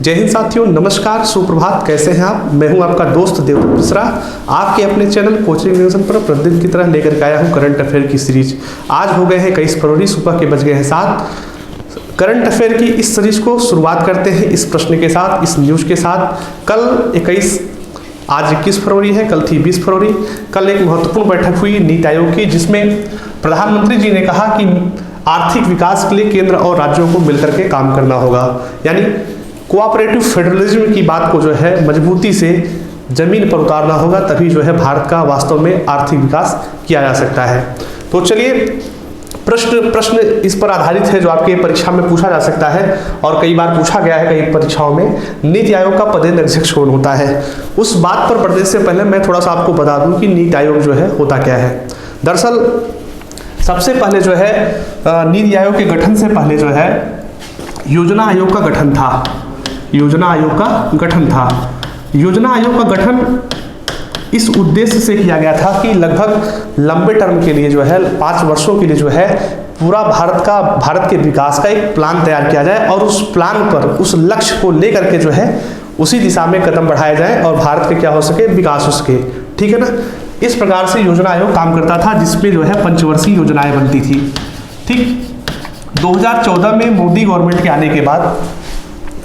जय हिंद साथियों, नमस्कार, सुप्रभात। कैसे हैं आप? मैं हूं आपका दोस्त देवदत्त मिश्रा, आपके अपने चैनल कोचिंग न्यूज़न पर प्रतिदिन की तरह लेकर के आया हूं करंट अफेयर की सीरीज। आज हो गए हैं 21 फरवरी, सुबह के बज गए हैं 7। करंट अफेयर की इस सीरीज को शुरुआत करते हैं इस प्रश्न के साथ, इस न्यूज़ के साथ। कल 21, आज 21 फरवरी है, कल थी 20 फरवरी। कल एक महत्वपूर्ण बैठक हुई नीति आयोग की, जिसमें प्रधानमंत्री जी ने कहा कि आर्थिक विकास के लिए केंद्र और राज्यों को मिलकर के काम करना होगा। यानी कोऑपरेटिव फेडरलिज्म की बात को जो है मजबूती से जमीन पर उतारना होगा, तभी जो है भारत का वास्तव में आर्थिक विकास किया जा सकता है। तो चलिए, प्रश्न इस पर आधारित है जो आपके परीक्षा में पूछा जा सकता है और कई बार पूछा गया है कई परीक्षाओं में। नीति आयोग का पदेन अध्यक्ष कौन होता है? उस बात पर बढ़ने से पहले मैं थोड़ा सा आपको बता दूं कि नीति आयोग जो है होता क्या है। दरअसल सबसे पहले जो है नीति आयोग के गठन से पहले जो है योजना आयोग का गठन था। योजना आयोग का गठन था। योजना आयोग का गठन इस उद्देश्य से किया गया था कि लगभग लंबे टर्म के लिए जो है 5 वर्षों के लिए जो है पूरा भारत के विकास का एक प्लान तैयार किया जाए और उस प्लान पर, उस लक्ष्य को लेकर के जो है उसी दिशा में कदम बढ़ाए जाए और भारत के क्या हो सके, विकास हो सके। ठीक है ना? इस प्रकार से योजना आयोग काम करता था, जिसमें जो है पंचवर्षीय योजनाएं बनती थी। ठीक, 2014 में मोदी गवर्नमेंट के आने के बाद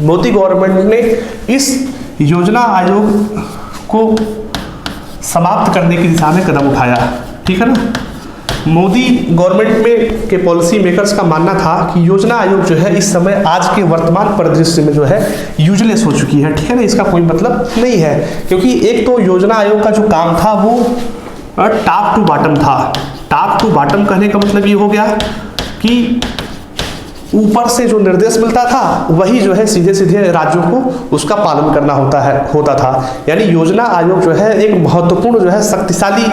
मोदी गवर्नमेंट ने इस योजना आयोग को समाप्त करने की दिशा में कदम उठाया। ठीक है ना? मोदी गवर्नमेंट में के पॉलिसी मेकर्स का मानना था कि योजना आयोग जो है इस समय आज के वर्तमान परिदृश्य में जो है यूजलेस हो चुकी है। ठीक है ना? इसका कोई मतलब नहीं है, क्योंकि एक तो योजना आयोग का जो काम था वो टॉप टू बॉटम था। टॉप टू बॉटम कहने का मतलब ये हो गया कि ऊपर से जो निर्देश मिलता था वही जो है सीधे सीधे राज्यों को उसका पालन करना होता था। यानी योजना आयोग जो है एक महत्वपूर्ण जो है शक्तिशाली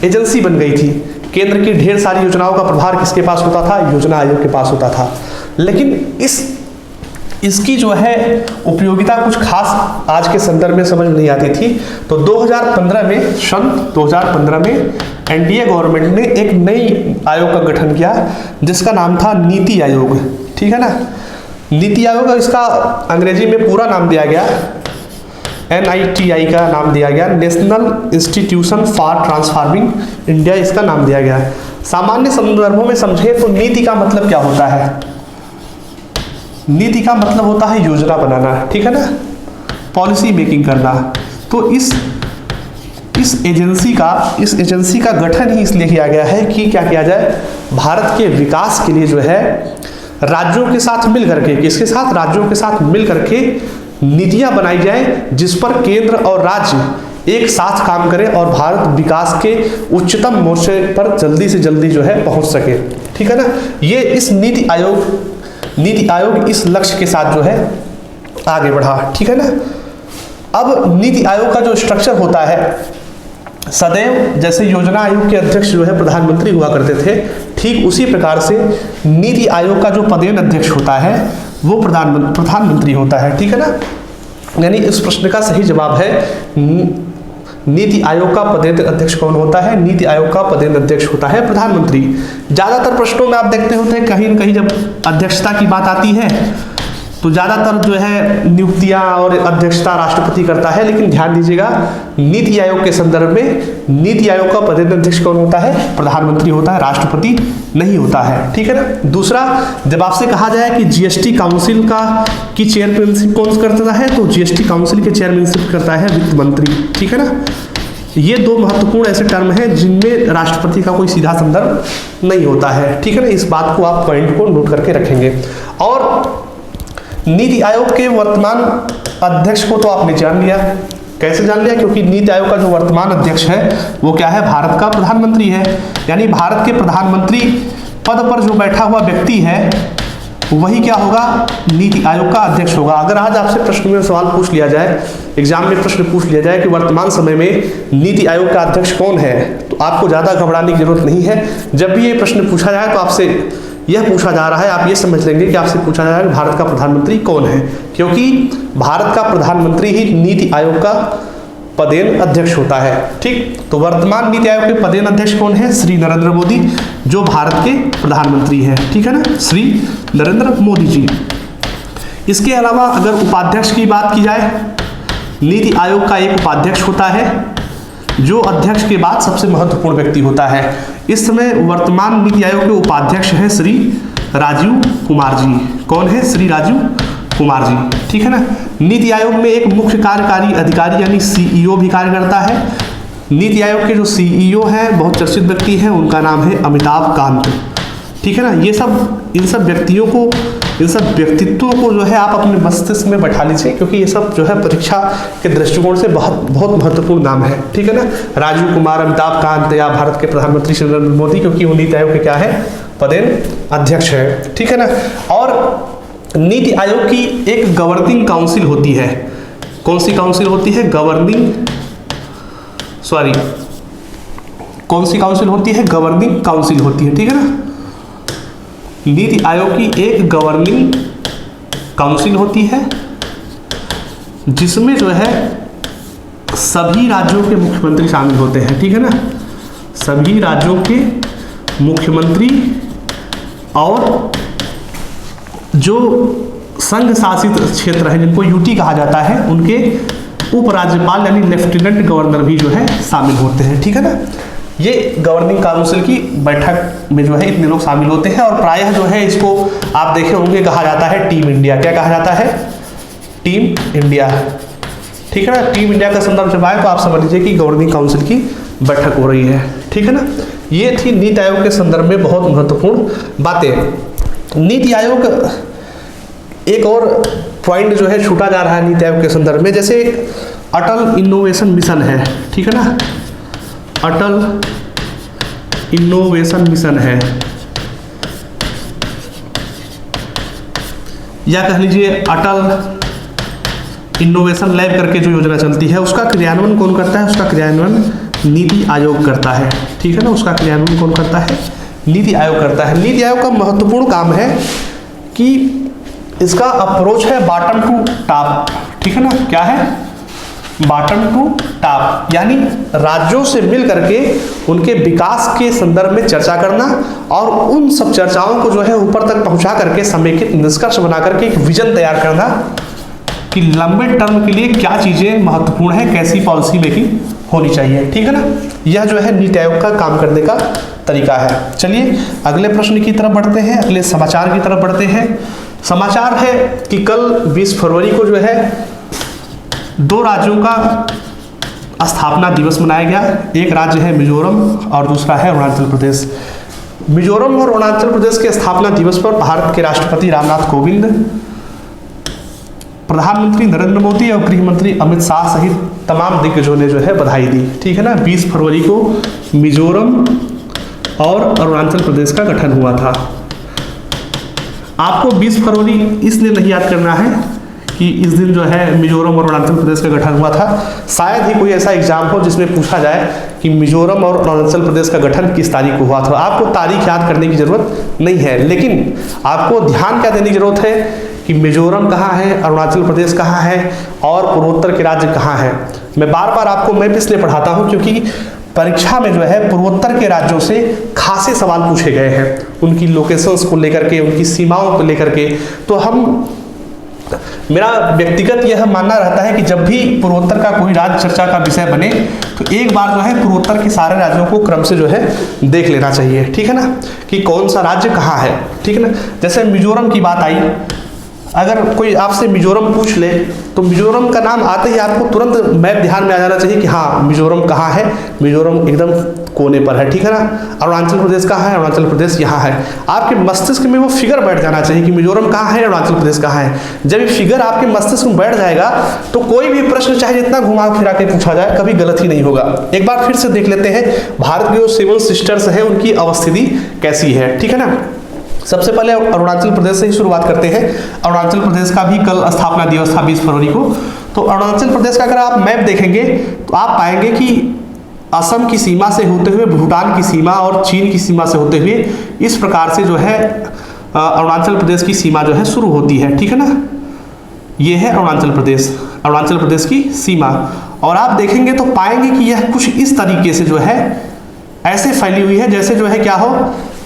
एजेंसी बन गई थी। केंद्र की ढेर सारी योजनाओं का प्रभार किसके पास होता था? योजना आयोग के पास होता था। लेकिन इसकी जो है उपयोगिता कुछ खास आज के संदर्भ में समझ नहीं आती थी। तो 2015 में, सन 2015 में एनडीए गवर्नमेंट ने एक नई आयोग का गठन किया, जिसका नाम था नीति आयोग। ठीक है ना? नीति आयोग का इसका अंग्रेजी में पूरा नाम दिया गया, NITI का नाम दिया गया, national institution for transforming India इसका नाम दिया गया। सामान्य संदर्भों में समझे तो नीति का मतलब क्या होता है? नीति का मतलब होता है योजना बनाना। ठीक है ना? पॉलिसी मेकिंग करना। तो इस एजेंसी का गठन ही इसलिए किया गया है कि क्या किया जाए, भारत के विकास के लिए जो है राज्यों के साथ मिल करके, किसके साथ? राज्यों के साथ मिल करके नीतियां बनाई जाए, जिस पर केंद्र और राज्य एक साथ काम करें और भारत विकास के उच्चतम मोर्चे पर जल्दी से जल्दी जो है पहुंच सके। ठीक है ना? ये इस नीति आयोग इस लक्ष्य के साथ जो है आगे बढ़ा। ठीक है ना? अब नीति आयोग का जो स्ट्रक्चर होता है, सदैव जैसे योजना आयोग के अध्यक्ष जो है प्रधानमंत्री हुआ करते थे, ठीक उसी प्रकार से नीति आयोग का जो पदेन अध्यक्ष होता है वो प्रधानमंत्री होता है। ठीक है ना? यानी इस प्रश्न का सही जवाब है नीति आयोग का पदेन अध्यक्ष कौन होता है? नीति आयोग का पदेन अध्यक्ष होता है प्रधानमंत्री। ज्यादातर प्रश्नों में आप देखते होते हैं कहीं न कहीं जब अध्यक्षता की बात आती है तो ज्यादातर जो है नियुक्तियां और अध्यक्षता राष्ट्रपति करता है। लेकिन ध्यान दीजिएगा, नीति आयोग के संदर्भ में नीति आयोग का पदेन अध्यक्ष कौन होता है? प्रधानमंत्री होता है, राष्ट्रपति नहीं होता है। ठीक है ना? दूसरा, जब आपसे कहा जाए कि जीएसटी काउंसिल की चेयरमैनशिप कौन करता है, तो जीएसटी काउंसिल की चेयरमैनशिप करता है वित्त मंत्री। ठीक है ना? ये दो महत्वपूर्ण ऐसे टर्म हैं जिनमें राष्ट्रपति का कोई सीधा संदर्भ नहीं होता है। ठीक है ना? इस बात को आप पॉइंट को नोट करके रखेंगे। और नीति आयोग के वर्तमान अध्यक्ष को तो आपने जान लिया। कैसे जान लिया? क्योंकि नीति आयोग का जो वर्तमान अध्यक्ष है वो क्या है? भारत का प्रधानमंत्री है। यानी भारत के प्रधानमंत्री पद पर जो बैठा हुआ व्यक्ति है वही क्या होगा? नीति आयोग का अध्यक्ष होगा। अगर आज आपसे प्रश्न में सवाल पूछ लिया जाए, एग्जाम में प्रश्न पूछ लिया जाए कि वर्तमान समय में नीति आयोग का अध्यक्ष कौन है, तो आपको ज्यादा घबराने की जरूरत नहीं है। जब भी ये प्रश्न पूछा जाए तो आपसे यह पूछा जा रहा है, आप ये समझ लेंगे कि आपसे पूछा जा रहा है कि भारत का प्रधानमंत्री कौन है, क्योंकि भारत का प्रधानमंत्री ही नीति आयोग का पदेन अध्यक्ष होता है। ठीक, तो वर्तमान नीति आयोग के पदेन अध्यक्ष कौन है? श्री नरेंद्र मोदी, जो भारत के प्रधानमंत्री हैं। ठीक है ना? श्री नरेंद्र मोदी जी। इसके अलावा अगर उपाध्यक्ष की बात की जाए, नीति आयोग का एक उपाध्यक्ष होता है जो अध्यक्ष के बाद सबसे महत्वपूर्ण व्यक्ति होता है। इस समय वर्तमान नीति आयोग के उपाध्यक्ष हैं श्री राजीव कुमार जी। कौन है? श्री राजीव कुमार जी, ठीक है ना। नीति आयोग में एक मुख्य कार्यकारी अधिकारी यानी सीईओ भी कार्य करता है। नीति आयोग के जो सीईओ हैं बहुत चर्चित व्यक्ति हैं, उनका नाम है अमिताभ कांत, ठीक है ना। इन सब व्यक्तित्वों को जो है आप अपने मस्तिष्क में बैठा लीजिए, क्योंकि ये सब जो है परीक्षा के दृष्टिकोण से बहुत महत्वपूर्ण नाम है, ठीक है ना। राजीव कुमार, अमिताभ कांत या भारत के प्रधानमंत्री श्री नरेंद्र मोदी, क्योंकि वो नीति आयोग के क्या है? पदेन अध्यक्ष है, ठीक है ना। और नीति आयोग की एक गवर्निंग काउंसिल होती है। कौन सी काउंसिल होती है? कौन सी काउंसिल होती है? गवर्निंग काउंसिल होती है, ठीक है ना। नीति आयोग की एक गवर्निंग काउंसिल होती है जिसमें जो है सभी राज्यों के मुख्यमंत्री शामिल होते हैं, ठीक है ना। सभी राज्यों के मुख्यमंत्री और जो संघ शासित क्षेत्र है जिनको यूटी कहा जाता है, उनके उपराज्यपाल यानी लेफ्टिनेंट गवर्नर भी जो है शामिल होते हैं, ठीक है ना। ये गवर्निंग काउंसिल की बैठक में जो है इतने लोग शामिल होते हैं और प्रायः जो है इसको आप देखे होंगे कहा जाता है टीम इंडिया। क्या कहा जाता है? टीम इंडिया, ठीक है ना। टीम इंडिया का संदर्भ जब आए तो आप समझ लीजिए कि गवर्निंग काउंसिल की बैठक हो रही है, ठीक है ना। ये थी नीति आयोग के संदर्भ में बहुत महत्वपूर्ण बातें। नीति आयोग एक और पॉइंट जो है छूटा जा रहा है नीति आयोग के संदर्भ में, जैसे अटल इनोवेशन मिशन है, ठीक है ना। अटल इनोवेशन मिशन है, या कह लीजिए अटल इनोवेशन लैब करके जो योजना चलती है, उसका क्रियान्वयन कौन करता है? उसका क्रियान्वयन नीति आयोग करता है, ठीक है ना। उसका क्रियान्वयन कौन करता है? नीति आयोग करता है। नीति आयोग का महत्वपूर्ण काम है कि इसका अप्रोच है बॉटम टू टॉप, ठीक है ना। क्या है? बॉटम टू टॉप, यानी राज्यों से मिल करके उनके विकास के संदर्भ में चर्चा करना और उन सब चर्चाओं को जो है ऊपर तक पहुंचा करके समेकित निष्कर्ष बना करके एक विजन तैयार करना कि लंबे टर्म के लिए क्या चीजें महत्वपूर्ण है, कैसी पॉलिसी मेकिंग होनी चाहिए, ठीक है ना। यह जो है नीति आयोग का काम करने का तरीका है। चलिए अगले प्रश्न की तरफ बढ़ते हैं, अगले समाचार की तरफ बढ़ते हैं। समाचार है कि कल 20 फरवरी को जो है 2 राज्यों का स्थापना दिवस मनाया गया। एक राज्य है मिजोरम और दूसरा है अरुणाचल प्रदेश। मिजोरम और अरुणाचल प्रदेश के स्थापना दिवस पर भारत के राष्ट्रपति रामनाथ कोविंद, प्रधानमंत्री नरेंद्र मोदी और गृह मंत्री अमित शाह सहित तमाम दिग्गजों ने जो है बधाई दी, ठीक है ना। 20 फरवरी को मिजोरम और अरुणाचल प्रदेश का गठन हुआ था। आपको 20 फरवरी इसलिए नहीं याद करना है कि इस दिन जो है मिजोरम और अरुणाचल प्रदेश का गठन हुआ था। शायद ही कोई ऐसा एग्जाम हो जिसमें पूछा जाए कि मिजोरम और अरुणाचल प्रदेश का गठन किस तारीख को हुआ था। आपको तारीख याद करने की जरूरत नहीं है, लेकिन आपको ध्यान क्या देने की जरूरत है कि मिजोरम कहाँ है, अरुणाचल प्रदेश कहाँ है और पूर्वोत्तर के राज्य कहाँ है। मैं बार बार आपको मैप इसलिए पढ़ाता हूँ क्योंकि परीक्षा में जो है पूर्वोत्तर के राज्यों से खासे सवाल पूछे गए हैं, उनकी लोकेशंस को लेकर के, उनकी सीमाओं को लेकर के। तो मेरा व्यक्तिगत यह मानना रहता है कि जब भी पूर्वोत्तर का कोई राज्य चर्चा का विषय बने तो एक बार जो है पूर्वोत्तर के सारे राज्यों को क्रम से जो है देख लेना चाहिए, ठीक है ना, कि कौन सा राज्य कहाँ है, ठीक है ना। जैसे मिजोरम की बात आई, अगर कोई आपसे मिजोरम पूछ ले तो मिजोरम का नाम आते ही आपको तुरंत मैप ध्यान में आ जाना चाहिए कि हाँ मिजोरम कहाँ है, मिजोरम एकदम कोने पर है, ठीक है ना। अरुणाचल प्रदेश कहाँ है, अरुणाचल प्रदेश यहाँ है। आपके मस्तिष्क में वो फिगर बैठ जाना चाहिए कि मिजोरम कहाँ है, अरुणाचल प्रदेश कहाँ है। जब ये फिगर आपके मस्तिष्क में बैठ जाएगा तो कोई भी प्रश्न चाहे जितना घुमा फिरा के पूछा जाए कभी गलत ही नहीं होगा। एक बार फिर से देख लेते हैं भारत की जो 7 सिस्टर्स हैं उनकी अवस्थिति कैसी है, ठीक है ना। सबसे पहले अरुणाचल प्रदेश से ही शुरुआत करते हैं। अरुणाचल प्रदेश का भी कल स्थापना दिवस था 20 फरवरी को। तो अरुणाचल प्रदेश का अगर आप मैप देखेंगे तो आप पाएंगे कि असम की सीमा से होते हुए भूटान की सीमा और चीन की सीमा से होते हुए इस प्रकार से जो है अरुणाचल प्रदेश की सीमा जो है शुरू होती है, ठीक है ना। ये है अरुणाचल प्रदेश की सीमा। और आप देखेंगे तो पाएंगे कि यह कुछ इस तरीके से जो है ऐसे फैली हुई है जैसे जो है क्या हो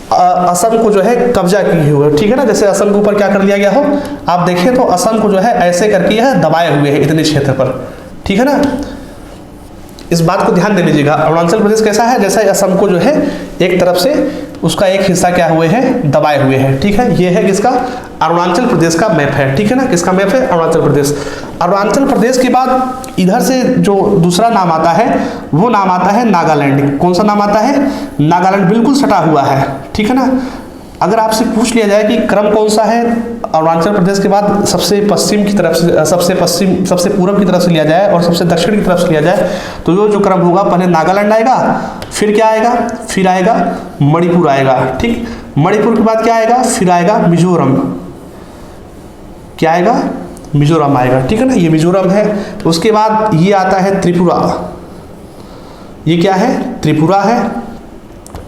असम को जो है कब्जा किए हुए, ठीक है ना। जैसे असम के ऊपर क्या कर लिया गया हो, आप देखें तो असम को जो है ऐसे करके यह दबाए हुए हैं इतने क्षेत्र पर, ठीक है ना। इस बात को ध्यान दे लीजिएगा। अरुणाचल प्रदेश कैसा है, जैसा असम को जो है एक तरफ से उसका एक हिस्सा क्या हुए हैं, दबाए हुए हैं, ठीक है। ये है किसका, अरुणाचल प्रदेश का मैप है, ठीक है ना। किसका मैप है, अरुणाचल प्रदेश। अरुणाचल प्रदेश के बाद इधर से जो दूसरा नाम आता है वो नाम आता है नागालैंड। कौन सा नाम आता है, नागालैंड, बिल्कुल सटा हुआ है, ठीक है ना। अगर आपसे पूछ लिया जाए कि क्रम कौन सा है अरुणाचल प्रदेश के बाद, सबसे पश्चिम की तरफ से, सबसे पूर्व की तरफ से लिया जाए और सबसे दक्षिण की तरफ से लिया जाए, तो जो क्रम होगा, पहले नागालैंड आएगा, फिर क्या आएगा, फिर आएगा मणिपुर आएगा, ठीक। मणिपुर के बाद क्या आएगा, फिर आएगा मिजोरम, क्या आएगा, मिजोरम आएगा, ठीक है ना। ये मिजोरम है। उसके बाद ये आता है त्रिपुरा, ये क्या है, त्रिपुरा है।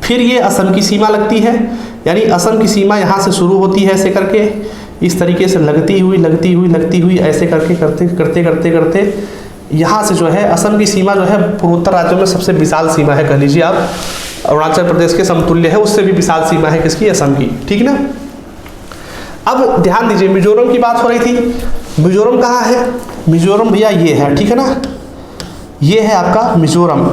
फिर ये असम की सीमा लगती है, यानी असम की सीमा यहाँ से शुरू होती है ऐसे करके, इस तरीके से लगती हुई ऐसे करके करते यहाँ से जो है असम की सीमा जो है पूर्वोत्तर राज्यों में सबसे विशाल सीमा है, कह लीजिए आप। अरुणाचल प्रदेश के समतुल्य है, उससे भी विशाल सीमा है किसकी, असम की, ठीक ना। अब ध्यान दीजिए, मिजोरम की बात हो रही थी। मिजोरम कहाँ है, मिजोरम भैया ये है, ठीक है ना। ये है आपका मिजोरम।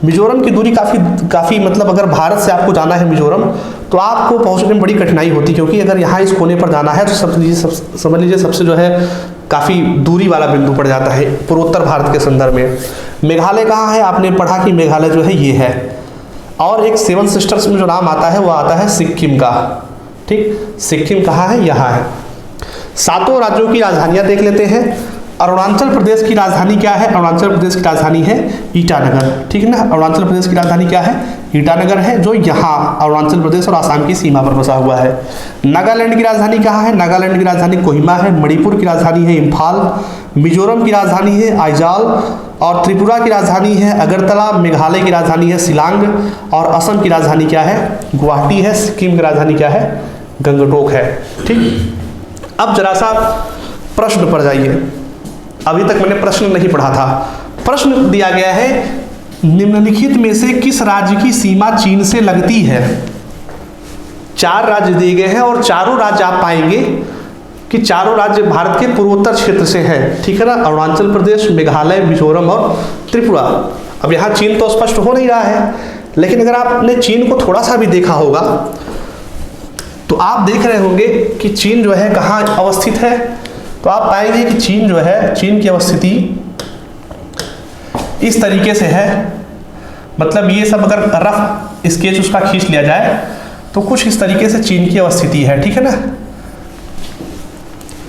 मिजोरम की दूरी काफ़ी मतलब अगर भारत से आपको जाना है मिजोरम, तो आपको पहुंचने में बड़ी कठिनाई होती है, क्योंकि अगर यहाँ इस कोने पर जाना है तो समझ लीजिए सबसे जो है काफ़ी दूरी वाला बिंदु पड़ जाता है पूर्वोत्तर भारत के संदर्भ में। मेघालय कहाँ है, आपने पढ़ा कि मेघालय जो है ये है। और एक सेवन सिस्टर्स में जो नाम आता है वो आता है सिक्किम का, ठीक। सिक्किम कहाँ है, यहाँ है। सातों राज्यों की राजधानियाँ देख लेते हैं। अरुणाचल प्रदेश की राजधानी क्या है, अरुणाचल प्रदेश की राजधानी है ईटानगर, ठीक है ना। अरुणाचल प्रदेश की राजधानी क्या है, ईटानगर है, जो यहाँ अरुणाचल प्रदेश और आसाम की सीमा पर बसा हुआ है। नागालैंड की राजधानी कहाँ है, नागालैंड की राजधानी कोहिमा है। मणिपुर की राजधानी है इम्फाल। मिजोरम की राजधानी है आइजॉल। और त्रिपुरा की राजधानी है अगरतला। मेघालय की राजधानी है शिलांग। और असम की राजधानी क्या है, गुवाहाटी है। सिक्किम की राजधानी क्या है, गंगटोक है, ठीक। अब जरा सा प्रश्न पर जाइए। अभी तक मैंने प्रश्न नहीं पढ़ा था। प्रश्न दिया गया है, निम्नलिखित में से किस राज्य की सीमा चीन से लगती है। 4 राज्य दिए गए हैं और चारों राज्य आप पाएंगे कि चारों राज्य भारत के पूर्वोत्तर क्षेत्र से हैं, ठीक है ना। अरुणाचल प्रदेश, मेघालय, मिजोरम और त्रिपुरा। अब यहाँ चीन तो स्पष्ट हो नहीं रहा है, लेकिन अगर आपने चीन को थोड़ा सा भी देखा होगा तो आप देख रहे होंगे कि चीन जो है कहाँ अवस्थित है। तो आप पाएंगे कि चीन जो है, चीन की अवस्थिति इस तरीके से है। मतलब ये सब अगर रफ स्केच उसका खींच लिया जाए तो कुछ इस तरीके से चीन की अवस्थिति है, ठीक है ना।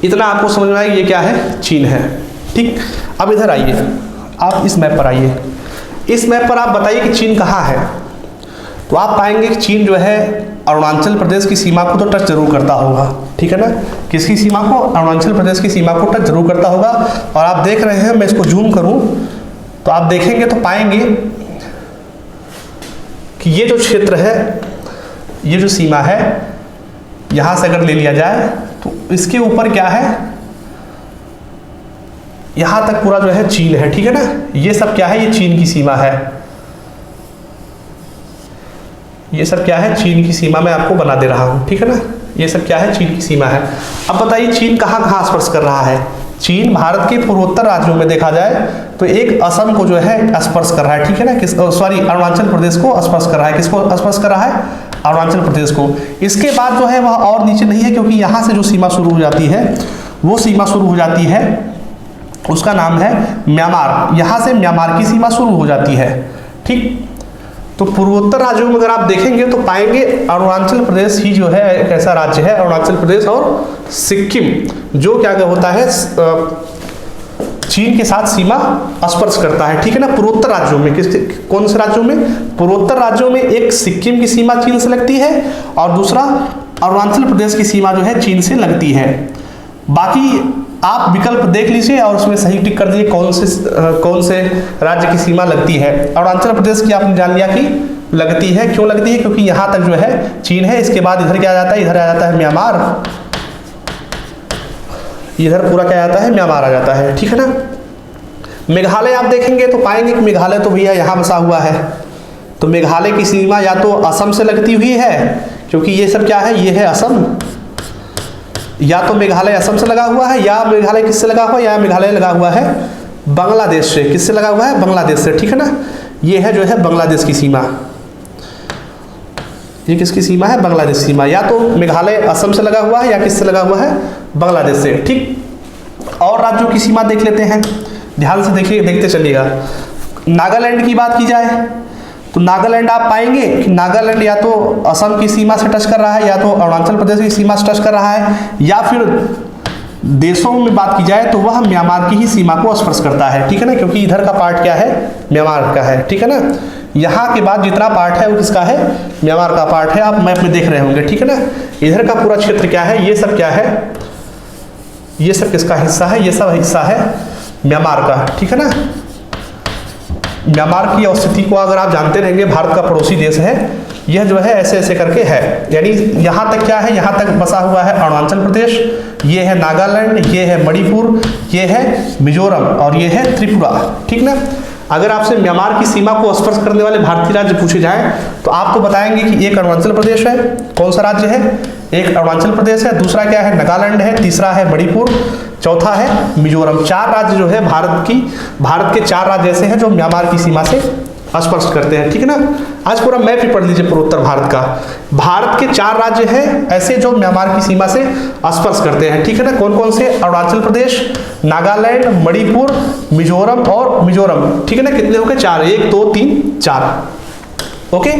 इतना आपको समझ में आएगा ये क्या है, चीन है, ठीक। अब इधर आइए, आप इस मैप पर आइए। इस मैप पर आप बताइए कि चीन कहाँ है। तो आप पाएंगे कि चीन जो है अरुणाचल प्रदेश की सीमा को तो टच जरूर करता होगा, ठीक है ना। किसकी सीमा को, अरुणाचल प्रदेश की सीमा को टच जरूर करता होगा। और आप देख रहे हैं, मैं इसको जूम करूं तो आप देखेंगे तो पाएंगे कि ये जो क्षेत्र है, ये जो सीमा है, यहां से अगर ले लिया जाए तो इसके ऊपर क्या है, यहां तक पूरा जो है चीन है, ठीक है ना। ये सब क्या है, ये चीन की सीमा है। ये सब क्या है, चीन की सीमा में आपको बना दे रहा हूं, ठीक है ना। ये सब क्या है, चीन की सीमा है। अब बताइए चीन कहाँ कहाँ स्पर्श कर रहा है। चीन भारत के पूर्वोत्तर राज्यों में देखा जाए तो एक असम को जो है स्पर्श कर रहा है, ठीक है ना। सॉरी, अरुणाचल प्रदेश को स्पर्श कर रहा है। किसको स्पर्श कर रहा है, अरुणाचल प्रदेश को। इसके बाद जो है वह और नीचे नहीं है, क्योंकि यहाँ से जो सीमा शुरू हो जाती है वो सीमा शुरू हो जाती है, उसका नाम है म्यांमार। यहाँ से म्यांमार की सीमा शुरू हो जाती है, ठीक। तो पूर्वोत्तर राज्यों में अगर आप देखेंगे तो पाएंगे अरुणाचल प्रदेश ही जो है एक ऐसा राज्य है, अरुणाचल प्रदेश और सिक्किम, जो क्या होता है चीन के साथ सीमा स्पर्श करता है, ठीक है ना। पूर्वोत्तर राज्यों में कौन से राज्यों में, पूर्वोत्तर राज्यों में एक सिक्किम की सीमा चीन से लगती है और दूसरा अरुणाचल प्रदेश की सीमा जो है चीन से लगती है। बाकी आप विकल्प देख लीजिए और उसमें सही टिक कर दीजिए कौन से राज्य की सीमा लगती है। अरुणाचल प्रदेश की आपने जान लिया कि लगती है। क्यों लगती है, क्योंकि यहाँ तक जो है चीन है। इसके बाद इधर क्या आ जाता है, इधर आ जाता है म्यांमार। इधर पूरा क्या आता है, म्यांमार आ जाता है, ठीक है ना। मेघालय आप देखेंगे तो पाएंगे कि मेघालय तो भैया यहाँ बसा हुआ है, तो मेघालय की सीमा या तो असम से लगती हुई है, क्योंकि ये सब क्या है, ये है असम, या तो मेघालय असम से लगा हुआ है, या मेघालय किससे लगा हुआ है, या मेघालय लगा हुआ है बांग्लादेश से। किससे लगा हुआ है, बांग्लादेश से, ठीक है ना। ये है जो है बांग्लादेश की सीमा, ये किसकी सीमा है, बांग्लादेश सीमा। या तो मेघालय असम से लगा हुआ है या किससे लगा हुआ है, बांग्लादेश से, ठीक। और राज्यों की सीमा देख लेते हैं, ध्यान से देखिए, देखते चलिएगा। नागालैंड की बात की जाए तो नागालैंड आप पाएंगे कि नागालैंड या तो असम की सीमा से टच कर रहा है, या तो अरुणाचल प्रदेश की सीमा से टच कर रहा है, या फिर देशों में बात की जाए तो वह म्यांमार की ही सीमा को स्पर्श करता है, ठीक है ना, क्योंकि इधर का पार्ट क्या है, म्यांमार का है, ठीक है ना। यहाँ के बाद जितना पार्ट है वो किसका है, म्यांमार का पार्ट है। आप मैप में देख रहे होंगे, ठीक है ना। इधर का पूरा क्षेत्र क्या है, ये सब क्या है, ये सब किसका हिस्सा है, ये सब हिस्सा है म्यांमार का, ठीक है ना। म्यांमार की स्थिति को अगर आप जानते रहेंगे, भारत का पड़ोसी देश है, यह जो है ऐसे ऐसे करके है, यानी यहाँ तक क्या है, यहाँ तक बसा हुआ है अरुणाचल प्रदेश, ये है नागालैंड, ये है मणिपुर, ये है मिजोरम और ये है त्रिपुरा, ठीक ना। अगर आपसे म्यांमार की सीमा को स्पर्श करने वाले भारतीय राज्य पूछे जाएं तो आपको बताएंगे कि एक अरुणाचल प्रदेश है, कौन सा राज्य है, एक अरुणाचल प्रदेश है, दूसरा क्या है, नागालैंड है, तीसरा है मणिपुर, चौथा है मिजोरम। 4 राज्य जो है भारत के 4 राज्य ऐसे हैं जो म्यांमार की सीमा से स्पर्श करते हैं, ठीक है ना। आज पूरा मैप ही पढ़ लीजिए पूर्वोत्तर भारत का। भारत के 4 राज्य हैं ऐसे जो म्यांमार की सीमा से स्पर्श करते हैं, ठीक है ना। कौन कौन से, अरुणाचल प्रदेश, नागालैंड, मणिपुर, मिजोरम और मिजोरम, ठीक है ना। कितने हो गए, 4, 1 2 3 4। ओके,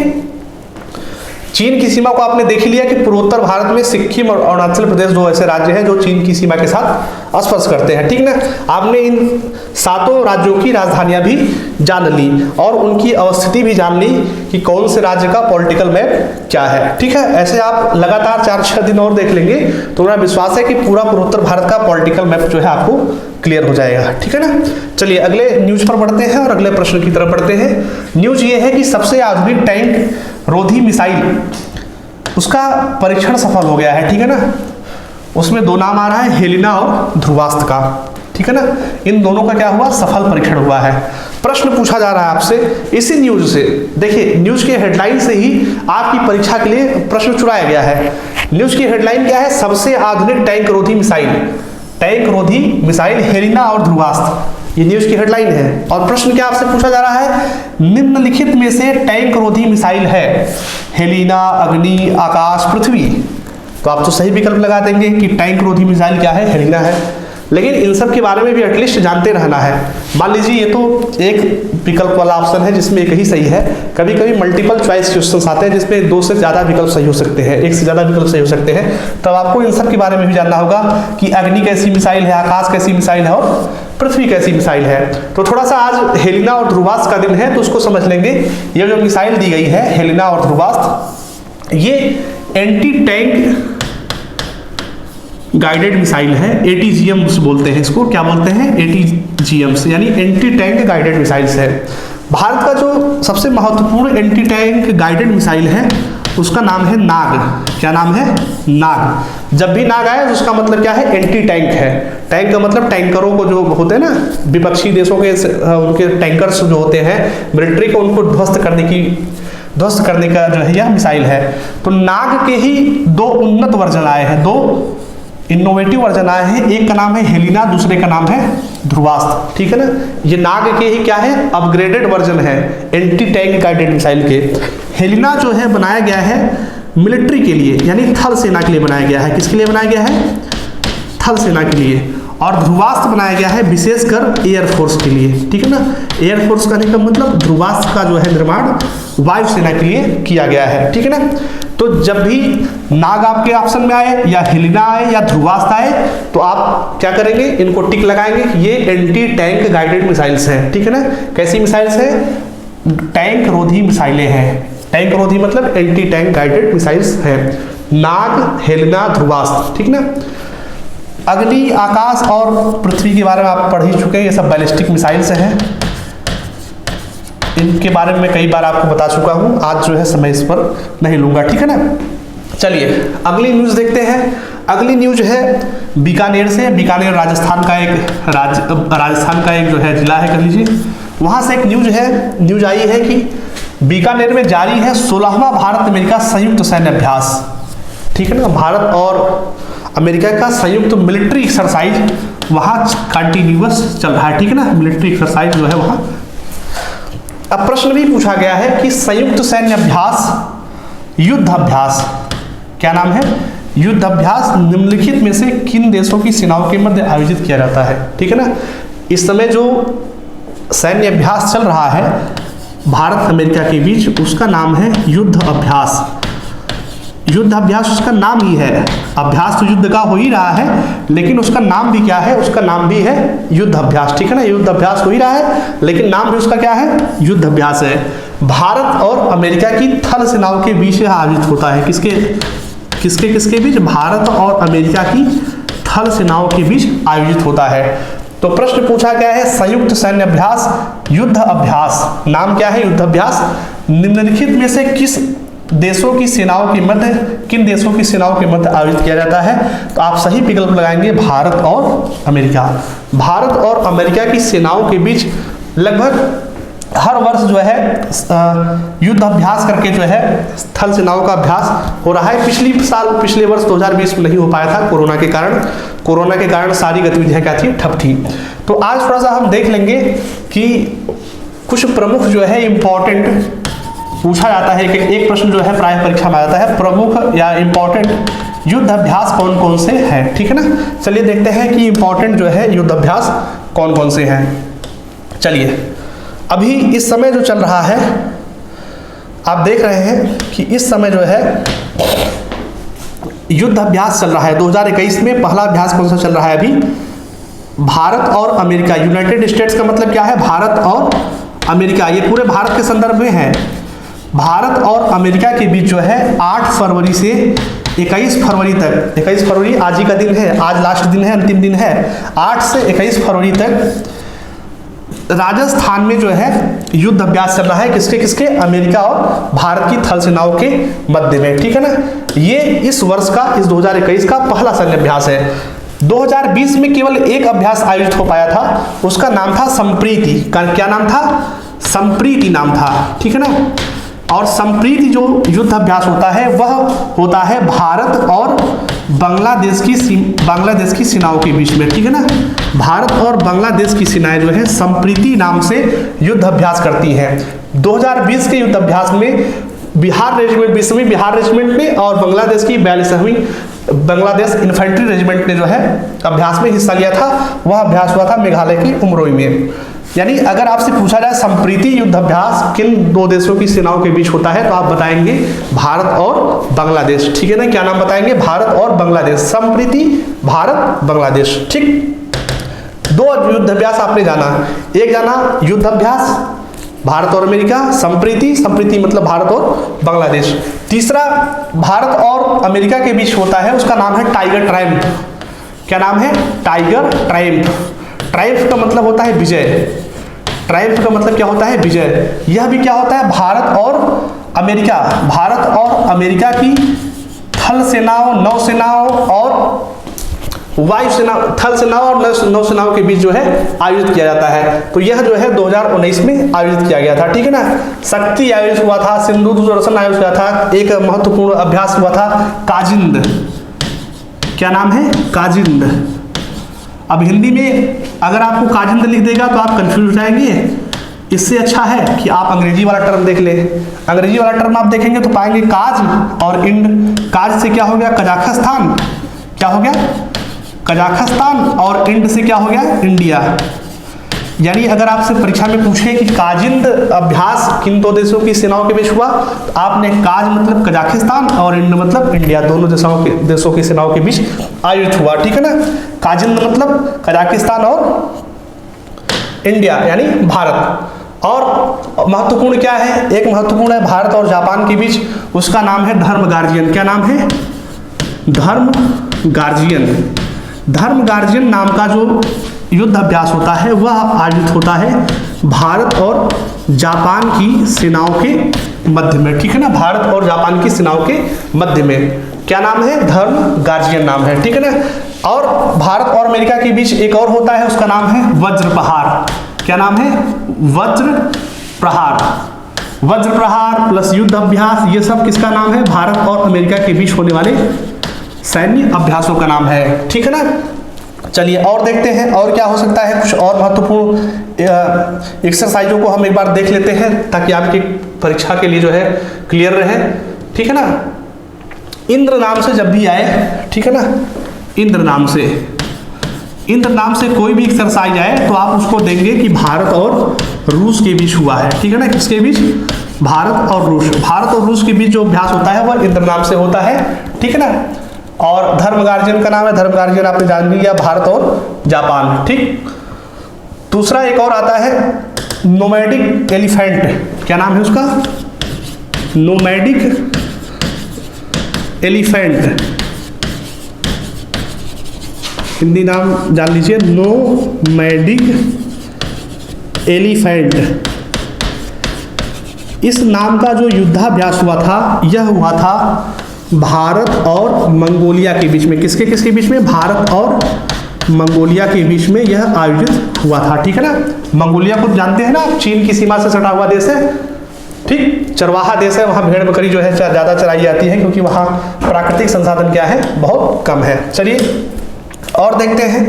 चीन की सीमा को आपने देख ही लिया कि पूर्वोत्तर भारत में सिक्किम और अरुणाचल प्रदेश 2 ऐसे राज्य हैं जो चीन की सीमा के साथ स्पर्श करते हैं, ठीक ना। आपने इन 7 राज्यों की राजधानियां भी जान ली और उनकी अवस्थिति भी जान ली कि कौन से राज्य का पॉलिटिकल मैप क्या है, ठीक है। ऐसे आप लगातार 4-6 दिन और देख लेंगे तो मेरा विश्वास है कि पूरा पूर्वोत्तर भारत का पॉलिटिकल मैप जो है आपको क्लियर हो जाएगा, ठीक है ना। चलिए अगले न्यूज पर बढ़ते हैं और अगले प्रश्न की तरफ बढ़ते हैं। न्यूज ये है कि सबसे आधुनिक टैंक रोधी मिसाइल, उसका परीक्षण सफल हो गया है, ठीक है ना। उसमें 2 नाम आ रहा है, हेलिना और ध्रुवास्त्र का, ठीक है ना। इन दोनों का क्या हुआ, सफल परीक्षण हुआ है। प्रश्न पूछा जा रहा है आपसे इसी न्यूज से, देखिए न्यूज के हेडलाइन से ही आपकी परीक्षा के लिए प्रश्न चुराया गया है। न्यूज की हेडलाइन क्या है, सबसे आधुनिक टैंक रोधी मिसाइल, टैंक रोधी मिसाइल हेलिना और ध्रुवास्त्र, ये न्यूज की हेडलाइन है। और प्रश्न क्या आपसे पूछा जा रहा है, निम्नलिखित में से टैंक रोधी मिसाइल है, हेलिना, अग्नि, आकाश, पृथ्वी। तो आप तो सही विकल्प लगा देंगे कि टैंक रोधी मिसाइल क्या है, हेलिना है। लेकिन इन सब के बारे में भी एटलीस्ट जानते रहना है। मान लीजिए ये तो एक विकल्प वाला ऑप्शन है जिसमें एक ही सही है, कभी कभी मल्टीपल चॉइस क्वेश्चन आते हैं जिसमें 2 से ज़्यादा विकल्प सही हो सकते हैं, 1 से ज़्यादा विकल्प सही हो सकते हैं। तब आपको इन सब के बारे में भी जानना होगा कि अग्नि कैसी मिसाइल है, आकाश कैसी मिसाइल है और पृथ्वी कैसी मिसाइल है। तो थोड़ा सा आज हेलिना और ध्रुवास्त्र का दिन है तो उसको समझ लेंगे। ये जो मिसाइल दी गई है हेलिना और ध्रुवास्त्र, ये एंटी टैंक गाइडेड मिसाइल है, एटीजीएम्स बोलते हैं इसको, क्या बोलते हैं, एटीजीएम्स, यानी एंटी टैंक गाइडेड मिसाइल्स है। भारत का जो सबसे महत्वपूर्ण एंटी टैंक गाइडेड मिसाइल है उसका नाम है नाग। क्या नाम है, नाग। जब भी नाग आए तो उसका मतलब क्या है, एंटी टैंक है। टैंक का मतलब टैंकरों को जो होते हैं ना, विपक्षी देशों के उनके टैंकर्स जो होते हैं मिलिट्री को, उनको ध्वस्त करने का जो है यह मिसाइल है। तो नाग के ही 2 उन्नत वर्जन आए हैं, 2 इनोवेटिव वर्जन आए हैं। एक का नाम है हेलिना, दूसरे का नाम है ध्रुवास्त्र, ठीक है ना। ये नाग के ही क्या है, अपग्रेडेड वर्जन है एंटी टैंक गाइडेड मिसाइल के। हेलिना जो है बनाया गया है मिलिट्री के लिए, यानी थल सेना के लिए बनाया गया है। किसके लिए बनाया गया है, थल सेना के लिए। और ध्रुवास्त्र बनाया गया है विशेषकर एयरफोर्स के लिए, ठीक है ना। एयरफोर्स का मतलब ध्रुवास्त्र का जो है निर्माण वायुसेना के लिए किया गया है, ठीक है ना। तो जब भी नाग आपके ऑप्शन में आए या हेलिना आए या ध्रुवास्त्र आए तो आप क्या करेंगे, इनको टिक लगाएंगे कि ये एंटी टैंक गाइडेड मिसाइल्स हैं, ठीक है ना। कैसी मिसाइल्स हैं, टैंक रोधी मिसाइलें हैं। टैंक रोधी मतलब एंटी टैंक गाइडेड मिसाइल्स हैं, नाग, हेलिना, ध्रुवास्त्र, ठीक ना। अग्नि, आकाश और पृथ्वी के बारे में आप पढ़ ही चुके हैं, ये सब बैलिस्टिक मिसाइल्स हैं। इनके बारे में कई बार आपको बता चुका हूं, आज जो है समय इस पर नहीं लूंगा, ठीक है ना। चलिए अगली न्यूज देखते हैं। अगली न्यूज है बीकानेर से। बीकानेर राजस्थान का एक जो है जिला है, कह लीजिए। वहां से एक न्यूज आई है कि बीकानेर में जारी है 16वां भारत अमेरिका संयुक्त सैन्य अभ्यास, ठीक है ना। भारत और अमेरिका का संयुक्त मिलिट्री एक्सरसाइज वहां कंटिन्यूअस चल रहा है, ठीक है ना। मिलिट्री एक्सरसाइज जो है वहां। अब प्रश्न भी पूछा गया है कि संयुक्त सैन्य अभ्यास, युद्ध अभ्यास, क्या नाम है, युद्ध अभ्यास निम्नलिखित में से किन देशों की सेनाओं के मध्य आयोजित किया जाता है, ठीक है ना। इस समय जो सैन्य अभ्यास चल रहा है भारत अमेरिका के बीच, उसका नाम है युद्ध अभ्यास। युद्ध अभ्यास उसका नाम ही है, अभ्यास तो युद्ध का हो ही रहा है, लेकिन उसका नाम भी क्या है, उसका नाम भी है युद्ध अभ्यास, ठीक है ना। युद्ध अभ्यास हो ही रहा है, लेकिन नाम भी उसका क्या है, युद्ध अभ्यास है। भारत और अमेरिका की थल सेनाओं के बीच यह आयोजित होता है। किसके किसके किसके बीच, भारत और अमेरिका की थल सेनाओं के बीच आयोजित होता है। तो प्रश्न पूछा गया है संयुक्त सैन्य अभ्यास, युद्ध अभ्यास, नाम क्या है, युद्ध अभ्यास, निम्नलिखित में से किस देशों की सेनाओं के मध्य, किन देशों की सेनाओं के मध्य आयोजित किया जाता है। तो आप सही विकल्प लगाएंगे भारत और अमेरिका। भारत और अमेरिका की सेनाओं के बीच लगभग हर वर्ष जो है युद्ध अभ्यास करके जो है थल सेनाओं का अभ्यास हो रहा है। पिछले वर्ष 2020 में नहीं हो पाया था कोरोना के कारण सारी गतिविधियां क्या थी, ठप थी। तो आज थोड़ा सा हम देख लेंगे कि कुछ प्रमुख जो है इंपॉर्टेंट पूछा जाता है कि एक प्रश्न जो है प्राय परीक्षा में आता है, प्रमुख या इंपॉर्टेंट युद्ध अभ्यास कौन कौन से हैं, ठीक है ना। चलिए देखते हैं कि इंपॉर्टेंट जो है युद्ध अभ्यास कौन कौन से हैं। चलिए, अभी इस समय जो चल रहा है, आप देख रहे हैं कि इस समय जो है युद्ध अभ्यास चल रहा है। 2021 में पहला अभ्यास कौन सा चल रहा है अभी, भारत और अमेरिका, यूनाइटेड स्टेट्स का मतलब क्या है, भारत और अमेरिका, ये पूरे भारत के संदर्भ में है। भारत और अमेरिका के बीच जो है 8 फरवरी से 21 फरवरी तक, 21 फरवरी आज ही का दिन है, आज लास्ट दिन है, अंतिम दिन है, 8 से 21 फरवरी तक राजस्थान में जो है युद्ध अभ्यास चल रहा है। किसके किसके, अमेरिका और भारत की थल सेनाओं के मध्य में, ठीक है ना। ये इस वर्ष का, इस 2021 का पहला सैन्य अभ्यास है। 2020 में केवल एक अभ्यास आयोजित हो पाया था, उसका नाम था संप्रीति। क्या नाम था, संप्रीति नाम था, ठीक है ना। और संप्रीति जो युद्ध अभ्यास होता है वह होता है भारत और बांग्लादेश की सेनाओं के बीच में, ठीक है ना। भारत और बांग्लादेश की सेनाएं जो है संप्रीति नाम से युद्ध अभ्यास करती हैं। 2020 के युद्ध अभ्यास में बिहार रेजिमेंट, 20वीं बिहार रेजिमेंट ने और बांग्लादेश की 42वीं बांग्लादेश इन्फेंट्री रेजिमेंट ने जो है अभ्यास में हिस्सा लिया था। वह अभ्यास हुआ था मेघालय की उमरोई में। यानी अगर आपसे पूछा जाए संप्रीति युद्ध अभ्यास किन दो देशों की सेनाओं के बीच होता है, तो आप बताएंगे भारत और बांग्लादेश, ठीक है ना। क्या नाम बताएंगे, भारत और बांग्लादेश, संप्रीति भारत बांग्लादेश, ठीक। 2 युद्ध अभ्यास आपने जाना, एक जाना युद्ध अभ्यास भारत और अमेरिका, संप्रीति मतलब भारत और बांग्लादेश। तीसरा भारत और अमेरिका के बीच होता है, उसका नाम है टाइगर ट्रायम्फ। क्या नाम है, टाइगर ट्रायम्फ। ट्रायम्फ का मतलब होता है विजय, ट्रायम्फ का मतलब क्या होता है, विजय। यह भी क्या होता है, भारत और अमेरिका की थल सेनाओं, नौसेनाओं और वायु सेना, थल सेनाओं और नौसेनाओं के बीच जो है आयोजित किया जाता है। तो यह जो है 2019 में आयोजित किया गया था, ठीक है ना। शक्ति आयोजित हुआ था, सिंधु दूरदर्शन आयोजित हुआ था, एक महत्वपूर्ण अभ्यास हुआ था काजिंद। क्या नाम है, काजिंद। अब हिंदी में अगर आपको काजिंद लिख देगा तो आप कंफ्यूज हो जाएंगे। इससे अच्छा है कि आप अंग्रेजी वाला टर्म देख ले। अंग्रेजी वाला टर्म आप देखेंगे तो पाएंगे काज और इंड। काज से क्या हो गया, कजाकिस्तान, क्या हो गया, कजाकिस्तान, और इंड से क्या हो गया, इंडिया। यानी अगर आपसे परीक्षा में पूछे कि काजिंद अभ्यास किन दो देशों की सेनाओं के बीच हुआ, तो आपने काज मतलब कजाकिस्तान और इंड मतलब इंडिया, दोनों देशों की सेनाओं के बीच आयोजित हुआ, ठीक है ना। काजिंद मतलब कजाकिस्तान और इंडिया यानी भारत। और महत्वपूर्ण क्या है, एक महत्वपूर्ण है भारत और जापान के बीच, उसका नाम है धर्म गार्जियन। क्या नाम है, धर्म गार्जियन। धर्म गार्जियन नाम का जो युद्ध अभ्यास होता है वह आयोजित होता है भारत और जापान की सेनाओं के मध्य में, ठीक है ना। भारत और जापान की सेनाओं के मध्य में क्या नाम है, धर्म गार्जियन नाम है, ठीक है ना। और भारत और अमेरिका के बीच एक और होता है, उसका नाम है वज्र प्रहार। क्या नाम है, वज्र प्रहार। वज्र प्रहार प्लस युद्ध अभ्यास, ये सब किसका नाम है? भारत और अमेरिका के बीच होने वाले सैन्य अभ्यासों का नाम है। ठीक है ना। चलिए और देखते हैं और क्या हो सकता है, कुछ और महत्वपूर्ण एक्सरसाइजों को हम एक बार देख लेते हैं ताकि आपकी परीक्षा के लिए जो है क्लियर रहे। ठीक है ना। इंद्र नाम से जब भी आए, ठीक है ना, इंद्र नाम से कोई भी एक्सरसाइज आए तो आप उसको देंगे कि भारत और रूस के बीच हुआ है। ठीक है ना। किसके बीच? भारत और रूस के बीच जो अभ्यास होता है वह इंद्र नाम से होता है। ठीक है ना। और धर्म गार्जियन का नाम है, धर्म गार्जियन आपने जान लिया, भारत और जापान। ठीक। दूसरा एक और आता है नोमैडिक एलिफेंट, क्या नाम है उसका? नोमैडिक एलिफेंट, हिंदी नाम जान लीजिए, नोमैडिक एलिफेंट। इस नाम का जो युद्धाभ्यास हुआ था, यह हुआ था भारत और मंगोलिया के बीच में। किसके बीच में? भारत और मंगोलिया के बीच में यह आयोजित हुआ था। ठीक है ना। मंगोलिया को जानते हैं ना, चीन की सीमा से सटा हुआ देश है। ठीक, चरवाहा देश है, वहाँ भेड़ बकरी जो है ज़्यादा चराई जाती है क्योंकि वहाँ प्राकृतिक संसाधन क्या है? बहुत कम है। चलिए और देखते हैं।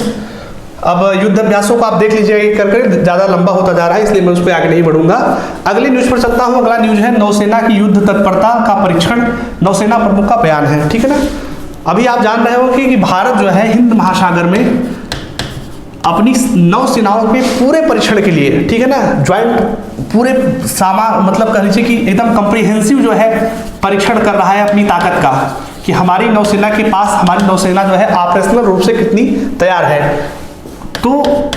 अब युद्ध अभ्यासों को आप देख लीजिए करके, ज़्यादा लंबा होता जा रहा है इसलिए मैं उस पर आगे नहीं बढ़ूंगा। अगली न्यूज़ पर चलता हूँ। अगला न्यूज़ है नौसेना की युद्ध तत्परता का परीक्षण, नौसेना प्रमुख का बयान है। ठीक है ना। अभी आप जान रहे हो कि भारत जो है हिंद महासागर में अपनी नौसेनाओं के पूरे परीक्षण के लिए, ठीक है ना, ज्वाइंट पूरे मतलब कह लीजिए कि एकदम कॉम्प्रिहेंसिव जो है परीक्षण कर रहा है अपनी ताकत का, कि हमारी नौसेना के पास, हमारी नौसेना जो है ऑपरेशनल रूप से कितनी तैयार है। तो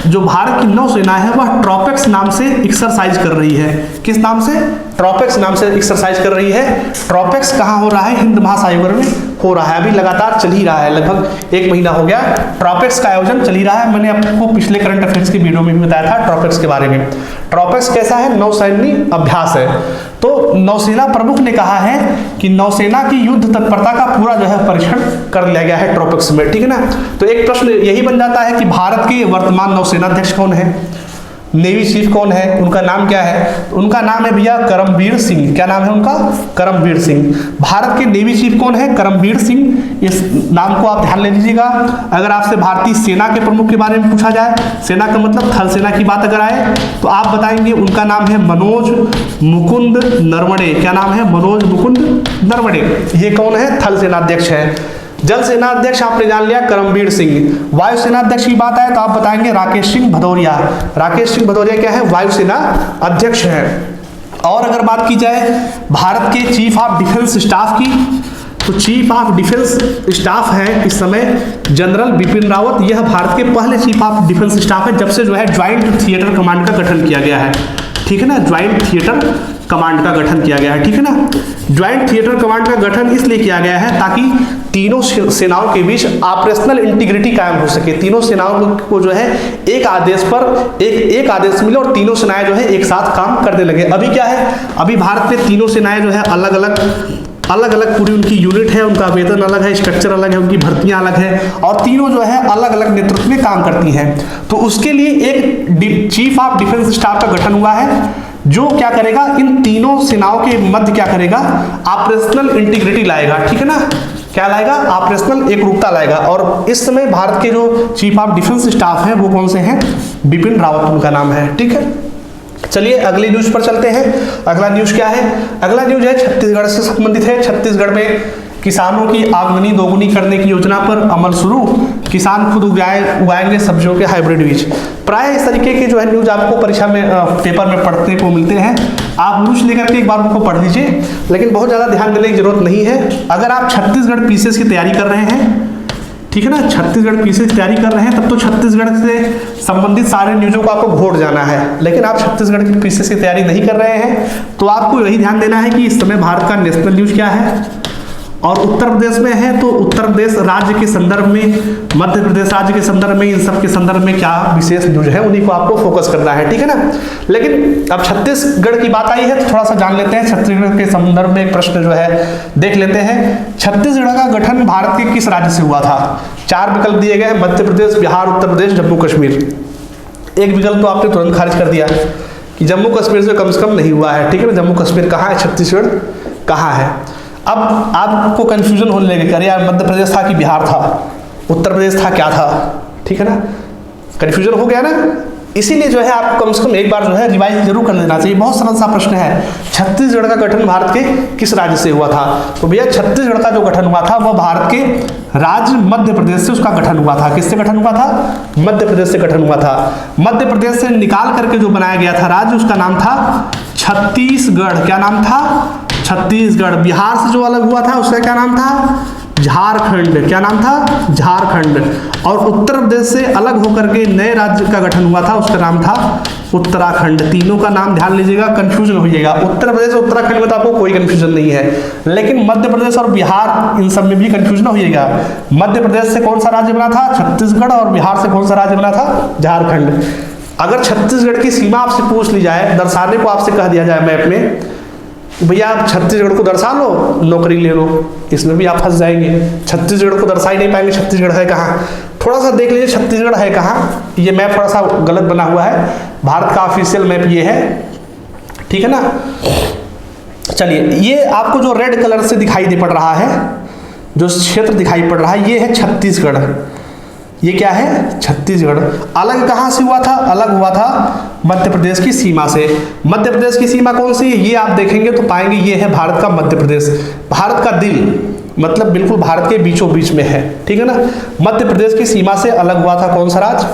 जो भारत की नौसेना है वह ट्रॉपेक्स नाम से एक्सरसाइज कर रही है। किस नाम से? ट्रॉपेक्स नाम से एक्सरसाइज कर रही है। ट्रॉपेक्स कहाँ हो रहा है? हिंद महासागर में हो रहा है। अभी लगातार चल ही रहा है, लगभग 1 महीना हो गया ट्रॉपेक्स का आयोजन चल ही रहा है। मैंने आपको पिछले करंट अफेयर्स की वीडियो में भी बताया था ट्रॉपेक्स के बारे में। ट्रॉपेक्स कैसा है? नौसैन्य अभ्यास है। तो नौसेना प्रमुख ने कहा है कि नौसेना की युद्ध तत्परता का पूरा जो है परीक्षण कर लिया गया है ट्रॉपेक्स में। ठीक है ना। तो एक प्रश्न यही बन जाता है कि भारत के वर्तमान नौसेनाध्यक्ष कौन है? नेवी चीफ कौन है? उनका नाम क्या है? उनका नाम है भैया करमबीर सिंह। क्या नाम है उनका? करमबीर सिंह। भारत के नेवी चीफ कौन है? करमबीर सिंह। इस नाम को आप ध्यान ले लीजिएगा। अगर आपसे भारतीय सेना के प्रमुख के बारे में पूछा जाए, सेना का मतलब थल सेना की बात अगर आए, तो आप बताएंगे उनका नाम है मनोज मुकुंद नरवणे। क्या नाम है? मनोज मुकुंद नरवणे। ये कौन है? थल सेनाध्यक्ष है। जल सेनाध्यक्ष आपने जान लिया करमबीर सिंह। वायुसेना अध्यक्ष की बात आए तो आप बताएंगे राकेश सिंह भदौरिया। राकेश सिंह भदौरिया क्या है? वायुसेना अध्यक्ष है। और अगर बात की जाए भारत के चीफ ऑफ डिफेंस स्टाफ की, तो चीफ ऑफ डिफेंस स्टाफ है इस समय जनरल बिपिन रावत। यह भारत के पहले चीफ ऑफ डिफेंस स्टाफ है जब से जो है ज्वाइंट थिएटर कमांड का गठन किया गया है। ठीक है ना। ज्वाइंट थिएटर कमांड का गठन किया गया है। ठीक है ना। ज्वाइंट थिएटर कमांड का गठन इसलिए किया गया है ताकि तीनों सेनाओं के बीच ऑपरेशनल इंटीग्रिटी कायम हो सके। तीनों सेनाओं को जो है एक आदेश पर एक आदेश मिले और तीनों सेनाएं जो है एक साथ काम करने लगे। अभी क्या है? अभी भारत में तीनों सेनाएं जो है अलग अलग पूरी उनकी यूनिट है, उनका वेतन अलग है, स्ट्रक्चर अलग है, उनकी भर्तियां अलग है और तीनों जो है अलग अलग नेतृत्व में काम करती हैं। तो उसके लिए एक चीफ ऑफ डिफेंस स्टाफ का गठन हुआ है जो क्या करेगा? इन तीनों सेनाओं के मध्य क्या करेगा? ऑपरेशनल इंटीग्रिटी लाएगा। ठीक है ना। क्या लाएगा? ऑपरेशनल एकरूपता लाएगा। और इस समय भारत के जो चीफ ऑफ डिफेंस स्टाफ है वो कौन से हैं? बिपिन रावत उनका नाम है। ठीक है। चलिए अगली न्यूज पर चलते हैं। अगला न्यूज क्या है? अगला न्यूज है छत्तीसगढ़ से संबंधित है। छत्तीसगढ़ में किसानों की आमदनी दोगुनी करने की योजना पर अमल शुरू। किसान खुद उगाएंगे सब्जियों के हाइब्रिड बीज। प्राय इस तरीके के जो है न्यूज आपको परीक्षा में पेपर में पढ़ने को मिलते हैं। आप न्यूज लेकर के एक बार उनको पढ़ लीजिए, लेकिन बहुत ज़्यादा ध्यान देने की जरूरत नहीं है। अगर आप छत्तीसगढ़ पीसीएस की तैयारी कर रहे हैं, ठीक है ना, छत्तीसगढ़ पीसीएस की तैयारी कर रहे हैं, तब तो छत्तीसगढ़ से संबंधित सारे न्यूज़ों को आपको घोट जाना है। लेकिन आप छत्तीसगढ़ की पीसीएस की तैयारी नहीं कर रहे हैं तो आपको यही ध्यान देना है कि इस समय भारत का नेशनल न्यूज़ क्या है। और उत्तर प्रदेश में है तो उत्तर प्रदेश राज्य के संदर्भ में, मध्य प्रदेश राज्य के संदर्भ में, इन सब के संदर्भ में क्या विशेष न्यूज है उन्हीं को आपको फोकस करना है। ठीक है ना। लेकिन अब छत्तीसगढ़ की बात आई है तो थोड़ा सा जान लेते हैं। छत्तीसगढ़ के संदर्भ में एक प्रश्न जो है देख लेते हैं। छत्तीसगढ़ का गठन भारत के किस राज्य से हुआ था? 4 विकल्प दिए गए, मध्य प्रदेश, बिहार, उत्तर प्रदेश, जम्मू कश्मीर। एक विकल्प तो आपने तुरंत खारिज कर दिया कि जम्मू कश्मीर से कम नहीं हुआ है, ठीक है ना। जम्मू कश्मीर कहाँ है, छत्तीसगढ़ कहाँ है। अब आपको कन्फ्यूजन होने लगेगा, अरे यार मध्य प्रदेश था कि बिहार था, उत्तर प्रदेश था, क्या था, ठीक है ना। कन्फ्यूजन हो गया ना। इसीलिए जो है आप कम से कम एक बार जो है रिवाइज जरूर कर लेना चाहिए। बहुत सरल सा प्रश्न है, छत्तीसगढ़ का गठन भारत के किस राज्य से हुआ था। तो भैया छत्तीसगढ़ का जो गठन हुआ था वह भारत के राज्य मध्य प्रदेश से उसका गठन हुआ था। किससे गठन हुआ था, मध्य प्रदेश से गठन हुआ था। मध्य प्रदेश से निकाल करके जो बनाया गया था राज्य, उसका नाम था छत्तीसगढ़। क्या नाम था, छत्तीसगढ़। बिहार से जो अलग हुआ था उसका क्या नाम था, झारखंड। क्या नाम था, झारखंड। और उत्तर प्रदेश से अलग होकर के नए राज्य का गठन हुआ था, उसका नाम था उत्तराखंड। तीनों का नाम ध्यान लीजिएगा, कंफ्यूजन हो जाएगा। उत्तर प्रदेश और उत्तराखंड में तो आपको कोई कंफ्यूजन नहीं है, लेकिन मध्य प्रदेश और बिहार इन सब में भी कंफ्यूजन हो जाएगा। मध्य प्रदेश से कौन सा राज्य बना था, छत्तीसगढ़, और बिहार से कौन सा राज्य बना था, झारखंड। अगर छत्तीसगढ़ की सीमा आपसे पूछ ली जाए, दर्शाने को आपसे कह दिया जाए मैप में, भैया आप छत्तीसगढ़ को दर्शा लो, नौकरी ले लो, इसमें भी आप फंस जाएंगे। छत्तीसगढ़ को दर्शा ही नहीं पाएंगे, छत्तीसगढ़ है कहाँ। थोड़ा सा देख लीजिए छत्तीसगढ़ है कहाँ। ये मैप थोड़ा सा गलत बना हुआ है, भारत का ऑफिशियल मैप ये है, ठीक है ना। चलिए, ये आपको जो रेड कलर से दिखाई दे पड़ रहा है, जो क्षेत्र दिखाई पड़ रहा है, ये है छत्तीसगढ़। ये क्या है, छत्तीसगढ़। अलग कहाँ से हुआ था, अलग हुआ था मध्य प्रदेश की सीमा से। मध्य प्रदेश की सीमा कौन सी है, ये आप देखेंगे तो पाएंगे ये है भारत का मध्य प्रदेश। भारत का दिल, मतलब बिल्कुल भारत के बीचों बीच में है, ठीक है ना। मध्य प्रदेश की सीमा से अलग हुआ था कौन सा राज्य,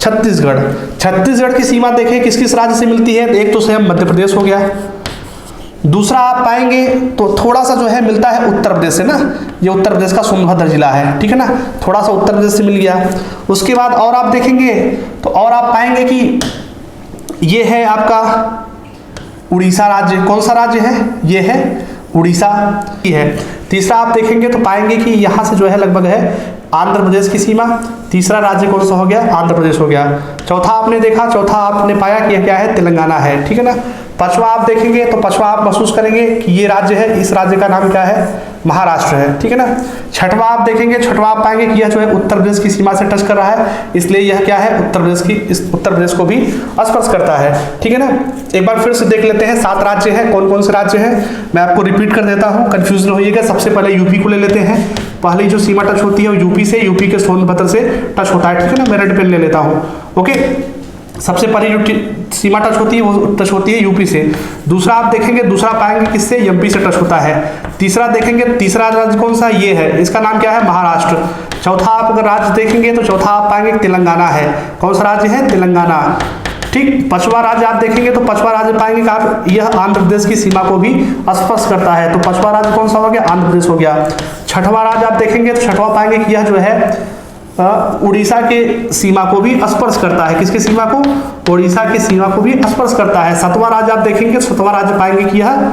छत्तीसगढ़। छत्तीसगढ़ की सीमा देखें किस किस राज्य से मिलती है, एक तो स्वयं मध्य प्रदेश हो गया, दूसरा आप पाएंगे तो थोड़ा सा जो है मिलता है उत्तर प्रदेश से ना, ये उत्तर प्रदेश का सोनभद्र जिला है, ठीक है ना, थोड़ा सा उत्तर प्रदेश से मिल गया। उसके बाद और आप देखेंगे तो और आप पाएंगे कि ये है आपका उड़ीसा राज्य। कौन सा राज्य है, ये है उड़ीसा की है। तीसरा आप देखेंगे तो पाएंगे कि यहाँ से जो है लगभग है आंध्र प्रदेश की सीमा। तीसरा राज्य कौन सा हो गया, आंध्र प्रदेश हो गया। चौथा आपने देखा, चौथा आपने पाया कि यह क्या है, तेलंगाना है, ठीक है ना। पांचवा आप देखेंगे तो पांचवा आप महसूस करेंगे कि ये राज्य है, इस राज्य का नाम क्या है, महाराष्ट्र है, ठीक है ना। छठवा आप देखेंगे, छठवा आप पाएंगे कि यह जो है उत्तर प्रदेश की सीमा से टच कर रहा है, इसलिए यह क्या है, उत्तर प्रदेश की, इस उत्तर प्रदेश को भी स्पर्श करता है, ठीक है ना। एक बार फिर से देख लेते हैं, 7 राज्य हैं, कौन कौन से राज्य हैं, मैं आपको रिपीट कर देता हूँ, कंफ्यूजन होइएगा। सबसे पहले यूपी को ले लेते हैं। पहली जो सीमा टच होती है वो यूपी से, यूपी के सोनभद्र से टच होता है, ठीक है ना। मैं रेड पेन ले लेता हूँ, ओके। सबसे पहली जो सीमा टच होती है वो टच होती है यूपी से। दूसरा आप देखेंगे, दूसरा पाएंगे किससे, एमपी से टच होता है। तीसरा देखेंगे, तीसरा राज्य कौन सा, ये है, इसका नाम क्या है, महाराष्ट्र। चौथा आप अगर राज्य देखेंगे तो चौथा आप पाएंगे तेलंगाना है। कौन सा राज्य है, तेलंगाना, ठीक। पांचवा राज्य आप देखेंगे तो पांचवा राज्य पाएंगे कि आप यह आंध्र प्रदेश की सीमा को भी स्पर्श करता है, तो पांचवा राज्य कौन सा हो गया, आंध्र प्रदेश हो गया। छठवां राज्य आप देखेंगे तो छठवां पाएंगे कि यह जो है उड़ीसा के सीमा को भी स्पर्श करता है। किसके सीमा को, उड़ीसा की सीमा को भी स्पर्श करता है। 7वां राज्य आप देखेंगे, 7वां राज्य पाएंगे कि यह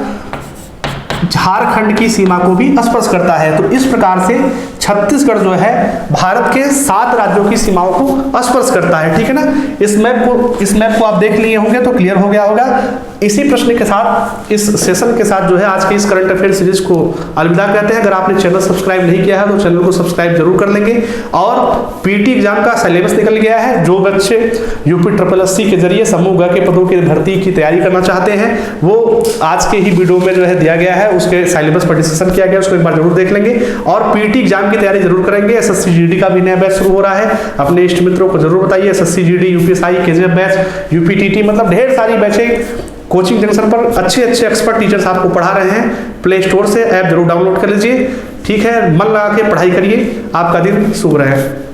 झारखंड की सीमा को भी स्पर्श करता है। तो इस प्रकार से छत्तीसगढ़ जो है भारत के 7 राज्यों की सीमाओं को स्पर्श करता है, ठीक है ना। इस मैप को आप देख लिए होंगे तो क्लियर हो गया होगा। इसी प्रश्न के साथ, इस सेशन के साथ जो है आज के इस करंट अफेयर सीरीज को अलविदा कहते हैं। अगर आपने चैनल सब्सक्राइब नहीं किया है तो चैनल को सब्सक्राइब जरूर कर लेंगे। और पीटी एग्जाम का सिलेबस निकल गया है, जो बच्चे यूपी SSSC के जरिए समूह ग के पदों की भर्ती की तैयारी करना चाहते हैं वो आज के ही वीडियो में जो है दिया गया है, उसके सिलेबस पर डिस्कशन किया गया, उसको एक बार जरूर देख लेंगे। और पीटी एग्जाम की तैयारी जरूर करेंगे। SSC GD का भी नया बैच शुरू हो रहा है, अपने इष्ट मित्रों को जरूर बताइए। SSC GD, UPSI, KGF batch, UPTT, मतलब ढेर सारी बैचें कोचिंग जंक्शन पर अच्छे एक्सपर्ट टीचर्स आपको पढ़ा रहे हैं। प्ले स्टोर से ऐप जरूर डाउनलोड कर लीजिए, ठीक है। मन लगा के पढ़ाई करिए, आपका दिन शुभ रहे।